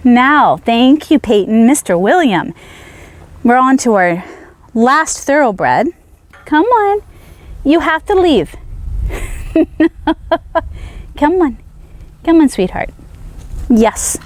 Now, thank you, Peyton, Mr. William. We're on to our last thoroughbred. Come on. You have to leave. Come on. Come on, sweetheart. Yes.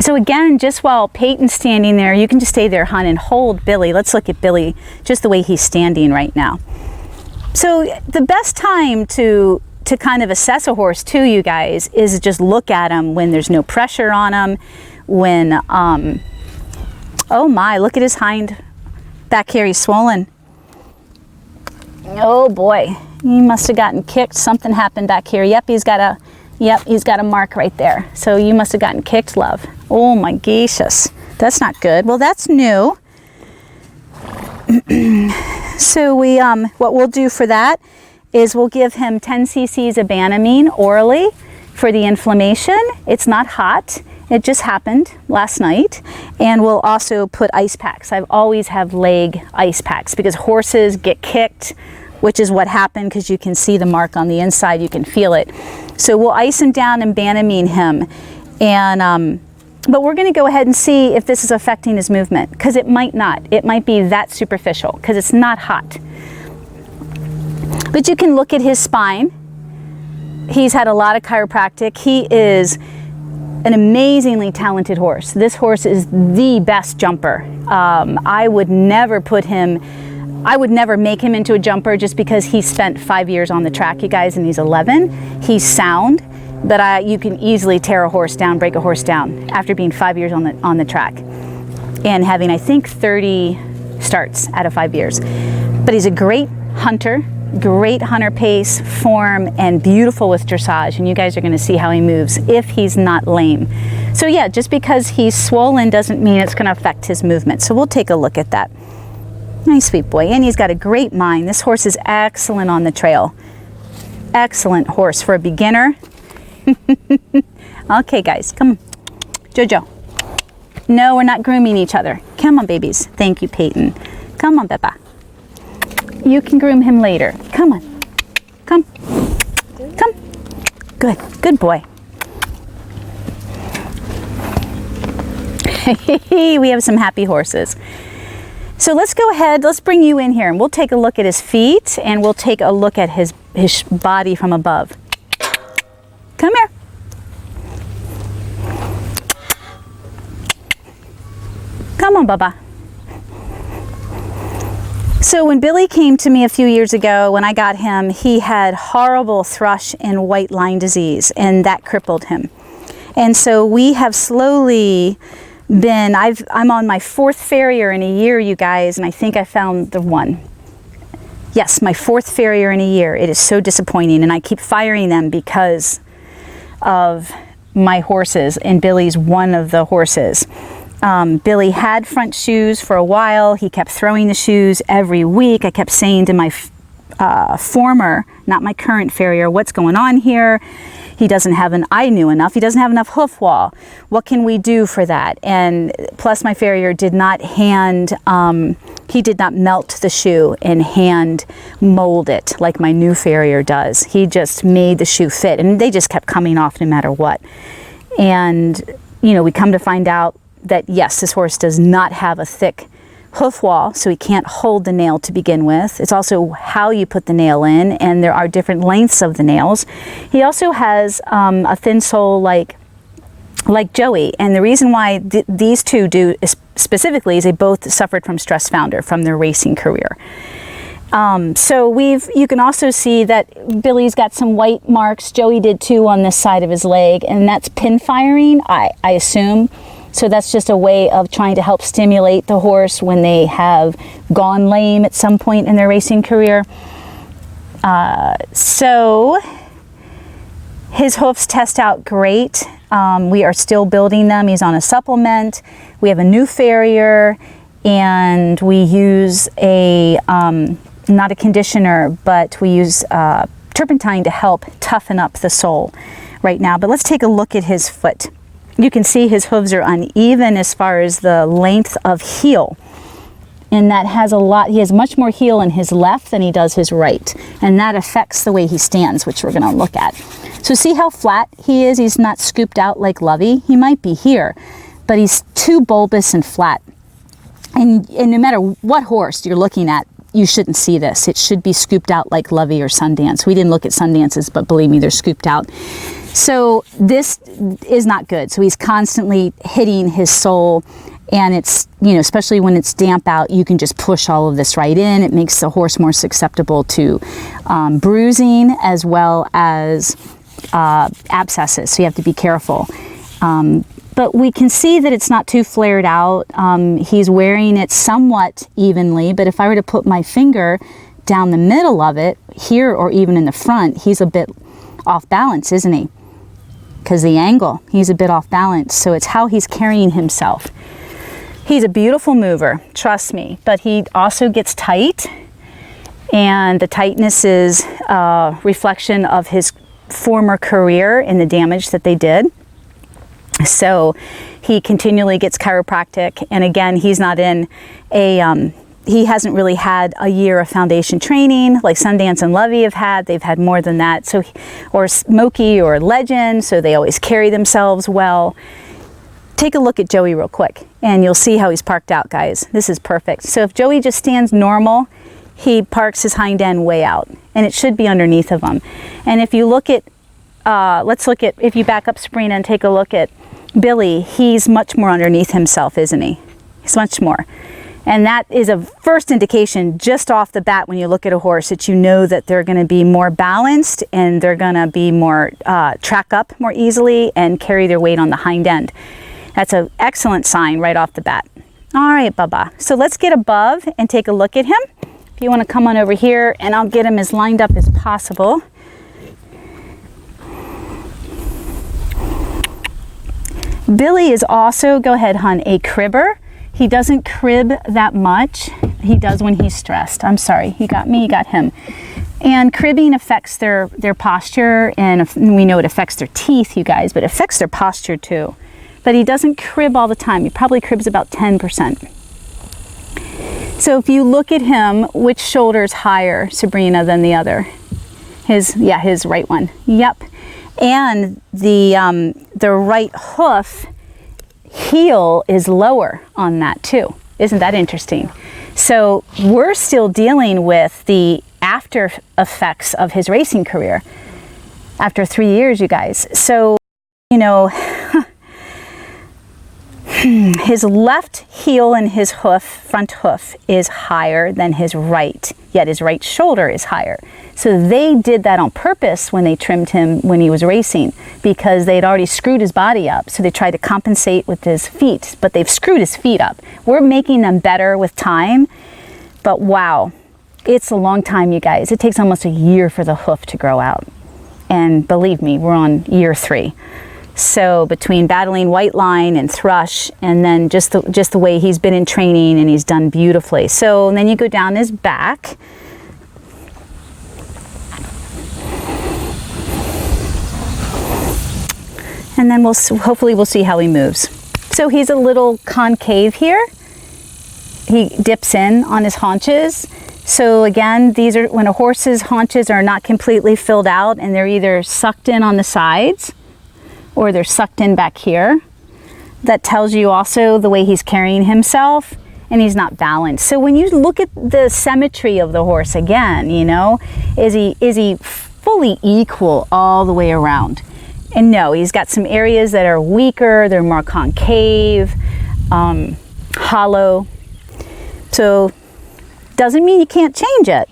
So again, just while Peyton's standing there, you can just stay there, hon, and hold Billy. Let's look at Billy just the way he's standing right now. So the best time to kind of assess a horse too, you guys, is just look at him when there's no pressure on him, when, oh my, look at his hind back here, he's swollen. Oh boy, he must have gotten kicked. Something happened back here. Yep, he's got a mark right there. So you must have gotten kicked, love. Oh my gracious, that's not good. Well, that's new. So what we'll do for that is we'll give him 10 cc's of Banamine orally for the inflammation. It's not hot. It just happened last night. And we'll also put ice packs. I always have leg ice packs because horses get kicked, which is what happened because you can see the mark on the inside. You can feel it. So we'll ice him down and Banamine him. And, but we're going to go ahead and see if this is affecting his movement, because it might not. It might be that superficial because it's not hot. But you can look at his spine. He's had a lot of chiropractic. He is an amazingly talented horse. This horse is the best jumper. I would never make him into a jumper just because he spent 5 years on the track, you guys, and he's 11. He's sound, but you can easily tear a horse down, break a horse down after being 5 years on the track and having, I think, 30 starts out of 5 years. But he's a great hunter pace, form, and beautiful with dressage. And you guys are going to see how he moves if he's not lame. So yeah, just because he's swollen doesn't mean it's going to affect his movement. So we'll take a look at that. Nice, sweet boy. And he's got a great mind. This horse is excellent on the trail. Excellent horse for a beginner. Okay, guys, come on. Jojo. No, we're not grooming each other. Come on, babies. Thank you, Peyton. Come on, Peppa. You can groom him later. Come on. Come. Come. Good. Good boy. We have some happy horses. So let's go ahead. Let's bring you in here and we'll take a look at his feet and we'll take a look at his body from above. Come here. Come on, Bubba. So when Billy came to me a few years ago, when I got him, he had horrible thrush and white line disease, and that crippled him. And so we have slowly been, I'm on my 4th farrier in a year, you guys, and I think I found the one. Yes, my 4th farrier in a year. It is so disappointing, and I keep firing them because of my horses, and Billy's one of the horses. Billy had front shoes for a while. He kept throwing the shoes every week. I kept saying to my former, not my current farrier, what's going on here? He doesn't have I knew enough. He doesn't have enough hoof wall. What can we do for that? And plus my farrier did not he did not melt the shoe and hand mold it like my new farrier does. He just made the shoe fit, and they just kept coming off no matter what. And, you know, we come to find out that yes, this horse does not have a thick hoof wall, so he can't hold the nail to begin with. It's also how you put the nail in, and there are different lengths of the nails. He also has a thin sole like Joey, and the reason why these two do specifically is they both suffered from stress founder from their racing career. So you can also see that Billy's got some white marks. Joey did too on this side of his leg, and that's pin firing, I assume. So that's just a way of trying to help stimulate the horse when they have gone lame at some point in their racing career. So his hoofs test out great. We are still building them. He's on a supplement. We have a new farrier, and we use not a conditioner, but we use turpentine to help toughen up the sole right now. But let's take a look at his foot. You can see his hooves are uneven as far as the length of heel. And that has a lot, he has much more heel in his left than he does his right. And that affects the way he stands, which we're gonna look at. So see how flat he is? He's not scooped out like Lovey. He might be here, but he's too bulbous and flat. And no matter what horse you're looking at, you shouldn't see this. It should be scooped out like Lovey or Sundance. We didn't look at Sundances, but believe me, they're scooped out. So this is not good. So he's constantly hitting his sole, and it's, you know, especially when it's damp out, you can just push all of this right in. It makes the horse more susceptible to bruising as well as abscesses. So you have to be careful. But we can see that it's not too flared out. He's wearing it somewhat evenly, but if I were to put my finger down the middle of it, here or even in the front, he's a bit off balance, isn't he? Because the angle, he's a bit off balance. So it's how he's carrying himself. He's a beautiful mover, trust me, but he also gets tight, and the tightness is a reflection of his former career and the damage that they did. So he continually gets chiropractic, and again, he's not in a, he hasn't really had a year of foundation training like Sundance and Lovey have had. They've had more than that. So, or Smokey or Legend, so they always carry themselves well. Take a look at Joey real quick, and you'll see how he's parked out, guys. This is perfect. So if Joey just stands normal, he parks his hind end way out, and it should be underneath of him. And if you look at, let's look at, if you back up Sabrina and take a look at Billy, he's much more underneath himself, isn't he? He's much more. And that is a first indication just off the bat when you look at a horse that you know that they're going to be more balanced, and they're going to be more, track up more easily and carry their weight on the hind end. That's an excellent sign right off the bat. All right, Bubba. So let's get above and take a look at him. If you want to come on over here, and I'll get him as lined up as possible. Billy is also, go ahead, hon, a cribber. He doesn't crib that much. He does when he's stressed. I'm sorry, he got me, he got him. And cribbing affects their posture, and we know it affects their teeth, you guys, but it affects their posture too. But he doesn't crib all the time. He probably cribs about 10%. So if you look at him, which shoulder is higher, Sabrina, than the other? His right one. Yep. And the right hoof heel is lower on that too. Isn't that interesting? So we're still dealing with the after effects of his racing career after 3 years, you guys. So, you know, his left heel and his hoof, front hoof, is higher than his right, yet his right shoulder is higher. So they did that on purpose when they trimmed him when he was racing, because they'd already screwed his body up. So they tried to compensate with his feet, but they've screwed his feet up. We're making them better with time, but wow, it's a long time, you guys. It takes almost a year for the hoof to grow out. And believe me, we're on year 3. So between battling white line and thrush, and then just the way he's been in training, and he's done beautifully. So then you go down his back. And then hopefully we'll see how he moves. So he's a little concave here. He dips in on his haunches. So again, these are when a horse's haunches are not completely filled out, and they're either sucked in on the sides or they're sucked in back here. That tells you also the way he's carrying himself, and he's not balanced. So when you look at the symmetry of the horse again, you know, is he fully equal all the way around? And no, he's got some areas that are weaker, they're more concave, hollow. So doesn't mean you can't change it.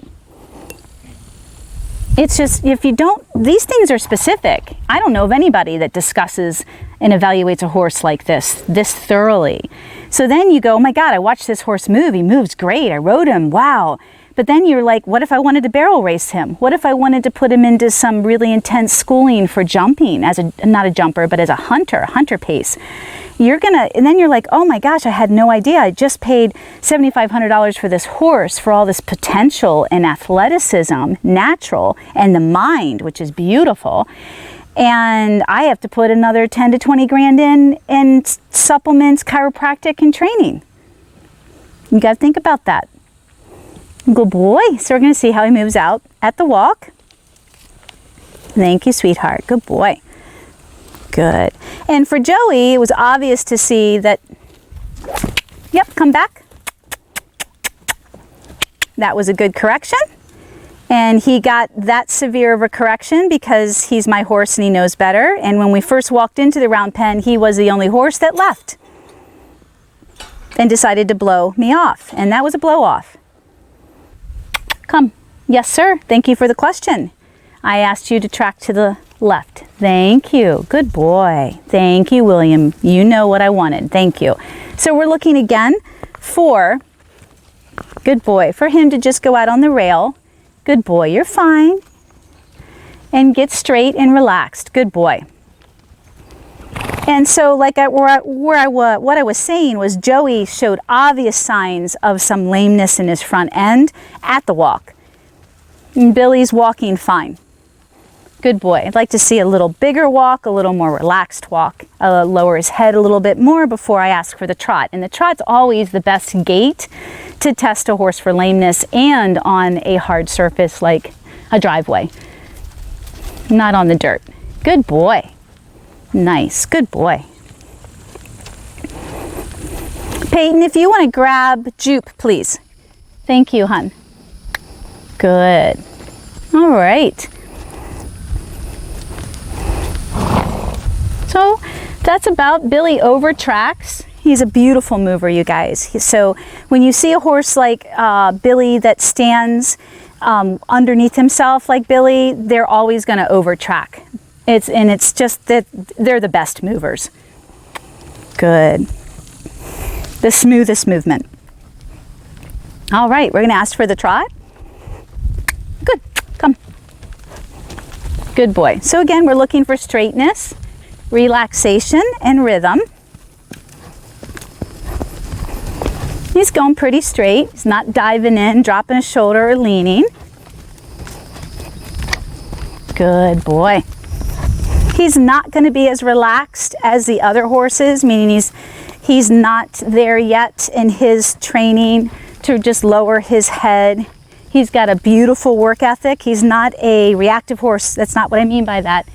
It's just, if you don't, these things are specific. I don't know of anybody that discusses and evaluates a horse like this thoroughly. So then you go, oh my God, I watched this horse move. He moves great. I rode him. Wow. But then you're like, what if I wanted to barrel race him? What if I wanted to put him into some really intense schooling for jumping as not a jumper, but as a hunter pace? And then you're like, oh my gosh, I had no idea. I just paid $7,500 for this horse, for all this potential and athleticism, natural, and the mind, which is beautiful. And I have to put another 10 to 20 grand in supplements, chiropractic, and training. You got to think about that. Good boy. So we're going to see how he moves out at the walk. Thank you, sweetheart. Good boy. Good. And for Joey, it was obvious to see that, yep, come back. That was a good correction. And he got that severe of a correction because he's my horse and he knows better. And when we first walked into the round pen, he was the only horse that left and decided to blow me off. And that was a blow off. Come. Yes, sir. Thank you for the question. I asked you to track to the left. Thank you. Good boy. Thank you, William. You know what I wanted. Thank you. So we're looking again for, good boy, for him to just go out on the rail. Good boy. You're fine. And get straight and relaxed. Good boy. And so like what I was saying was Joey showed obvious signs of some lameness in his front end at the walk. And Billy's walking fine. Good boy. I'd like to see a little bigger walk, a little more relaxed walk. Lower his head a little bit more before I ask for the trot. And the trot's always the best gait to test a horse for lameness and on a hard surface like a driveway. Not on the dirt. Good boy. Nice. Good boy. Peyton, if you want to grab Jupe, please. Thank you, hon. Good. All right. So that's about Billy over tracks. He's a beautiful mover, you guys. So when you see a horse like Billy that stands underneath himself like Billy, they're always going to over track. It's just that they're the best movers. Good. The smoothest movement. All right, we're going to ask for the trot. Good. Come. Good boy. So again, we're looking for straightness, relaxation, and rhythm. He's going pretty straight. He's not diving in, dropping a shoulder, or leaning. Good boy. He's not going to be as relaxed as the other horses, meaning he's not there yet in his training to just lower his head. He's got a beautiful work ethic. He's not a reactive horse. That's not what I mean by that.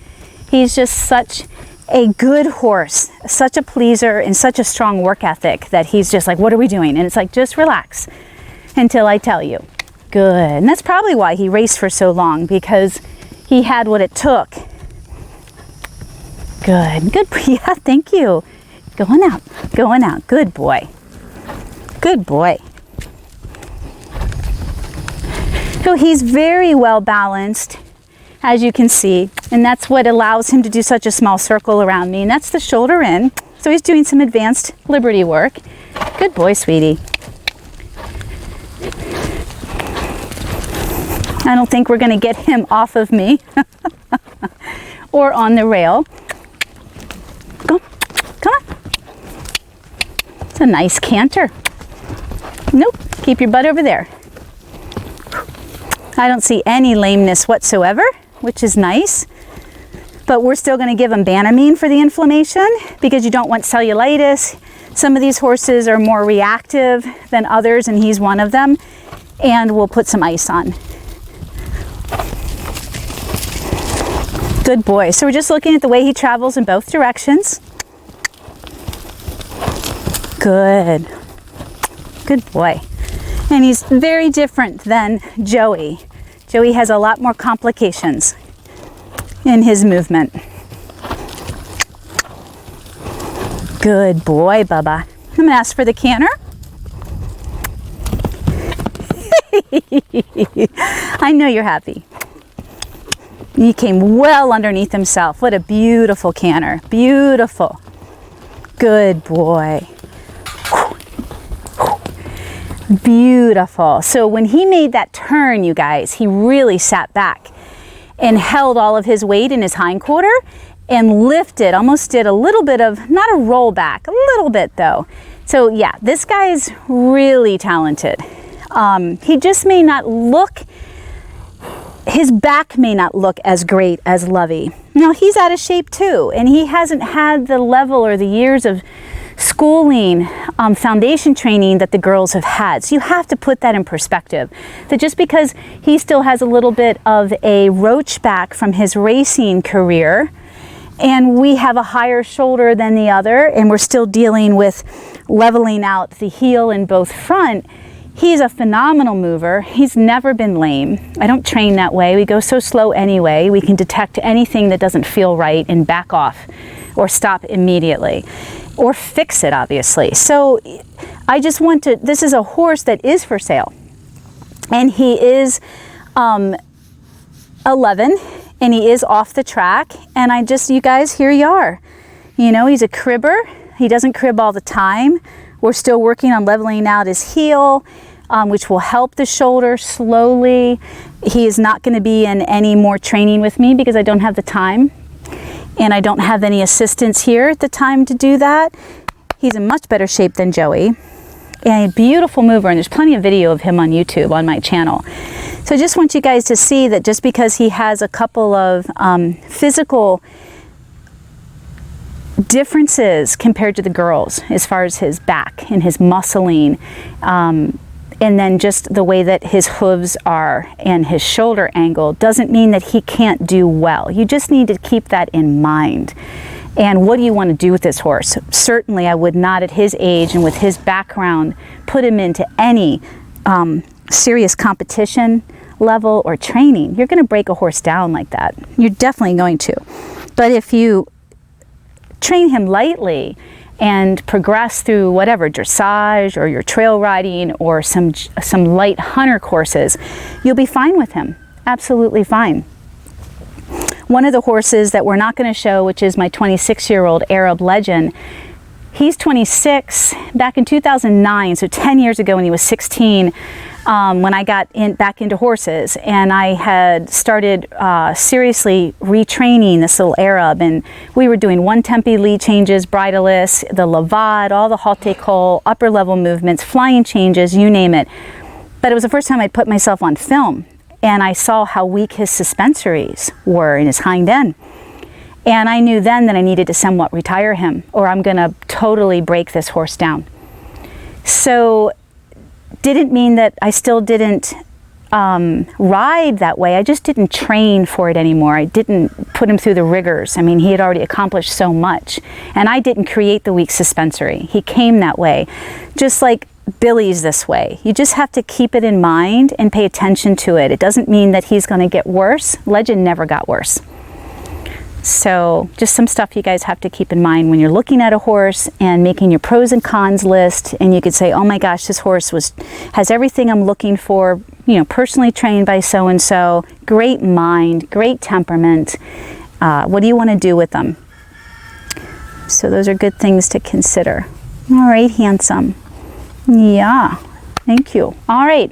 He's just such a good horse, such a pleaser, and such a strong work ethic that he's just like, what are we doing? And it's like, just relax until I tell you. Good. And that's probably why he raced for so long, because he had what it took. Good. Good. Yeah, thank you. Going out. Going out. Good boy. Good boy. So he's very well balanced, as you can see, and that's what allows him to do such a small circle around me, and that's the shoulder in. So he's doing some advanced liberty work. Good boy, sweetie. I don't think we're going to get him off of me or on the rail. Go. Come on. It's a nice canter. Nope. Keep your butt over there. I don't see any lameness whatsoever, which is nice. But we're still going to give him Banamine for the inflammation because you don't want cellulitis. Some of these horses are more reactive than others, and he's one of them. And we'll put some ice on. Good boy. So we're just looking at the way he travels in both directions. Good. Good boy. And he's very different than Joey. Joey has a lot more complications in his movement. Good boy, Bubba. I'm going to ask for the canter. I know you're happy. He came well underneath himself. What a beautiful canter. Beautiful. Good boy. Beautiful. So when he made that turn, you guys, he really sat back and held all of his weight in his hindquarter and lifted, almost did a little bit of, not a roll back, a little bit though. So yeah, this guy's really talented. He just may not look, his back may not look as great as Lovey. Now he's out of shape too, and he hasn't had the level or the years of schooling, foundation training that the girls have had. So you have to put that in perspective, that just because he still has a little bit of a roach back from his racing career, and we have a higher shoulder than the other, and we're still dealing with leveling out the heel in both front, he's a phenomenal mover. He's never been lame. I don't train that way. We go so slow anyway. We can detect anything that doesn't feel right and back off or stop immediately or fix it, obviously. So I just want to, this is a horse that is for sale, and he is 11 and he is off the track, and I just, you guys, here you are. You know, he's a cribber. He doesn't crib all the time. We're still working on leveling out his heel, which will help the shoulder slowly. He is not going to be in any more training with me because I don't have the time, and I don't have any assistants here at the time to do that. He's in much better shape than Joey, and a beautiful mover, and there's plenty of video of him on YouTube on my channel. So I just want you guys to see that just because he has a couple of physical differences compared to the girls as far as his back and his muscling, and then just the way that his hooves are and his shoulder angle, doesn't mean that he can't do well. You just need to keep that in mind. And what do you want to do with this horse? Certainly I would not, at his age and with his background, put him into any serious competition level or training. You're going to break a horse down like that. You're definitely going to. But if you train him lightly and progress through whatever, dressage or your trail riding or some light hunter courses, you'll be fine with him. Absolutely fine. One of the horses that we're not going to show, which is my 26-year-old Arab Legend, he's 26. Back in 2009, so 10 years ago when he was 16, when I got back into horses, and I had started seriously retraining this little Arab, and we were doing one-tempi lead changes, bridleless, the lavad, all the haute col, upper level movements, flying changes, you name it. But it was the first time I'd put myself on film, and I saw how weak his suspensories were in his hind end. And I knew then that I needed to somewhat retire him, or I'm going to totally break this horse down. So didn't mean that I still didn't ride that way. I just didn't train for it anymore. I didn't put him through the rigors. I mean, he had already accomplished so much, and I didn't create the weak suspensory. He came that way, just like Billy's this way. You just have to keep it in mind and pay attention to it. It doesn't mean that he's going to get worse. Legend never got worse. So just some stuff you guys have to keep in mind when you're looking at a horse and making your pros and cons list, and you could say, oh my gosh, this horse has everything I'm looking for, you know, personally trained by so-and-so, great mind, great temperament. What do you want to do with them? So those are good things to consider. All right, handsome. Yeah, thank you. All right,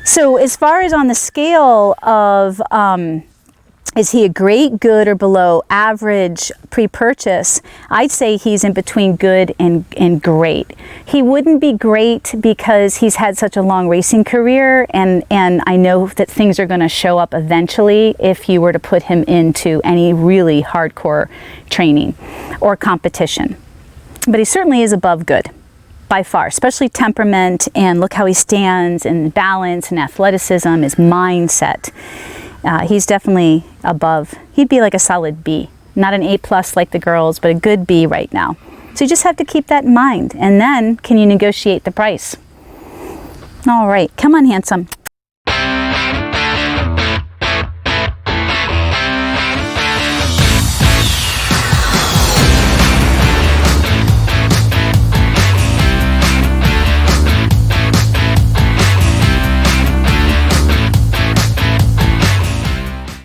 so as far as on the scale of is he a great, good, or below average pre-purchase? I'd say he's in between good and great. He wouldn't be great because he's had such a long racing career, and I know that things are going to show up eventually if you were to put him into any really hardcore training or competition. But he certainly is above good, by far, especially temperament, and look how he stands, and balance and athleticism, his mindset. He's definitely above. He'd be like a solid B, not an A+ like the girls, but a good B right now. So you just have to keep that in mind, and then can you negotiate the price? All right, come on, handsome.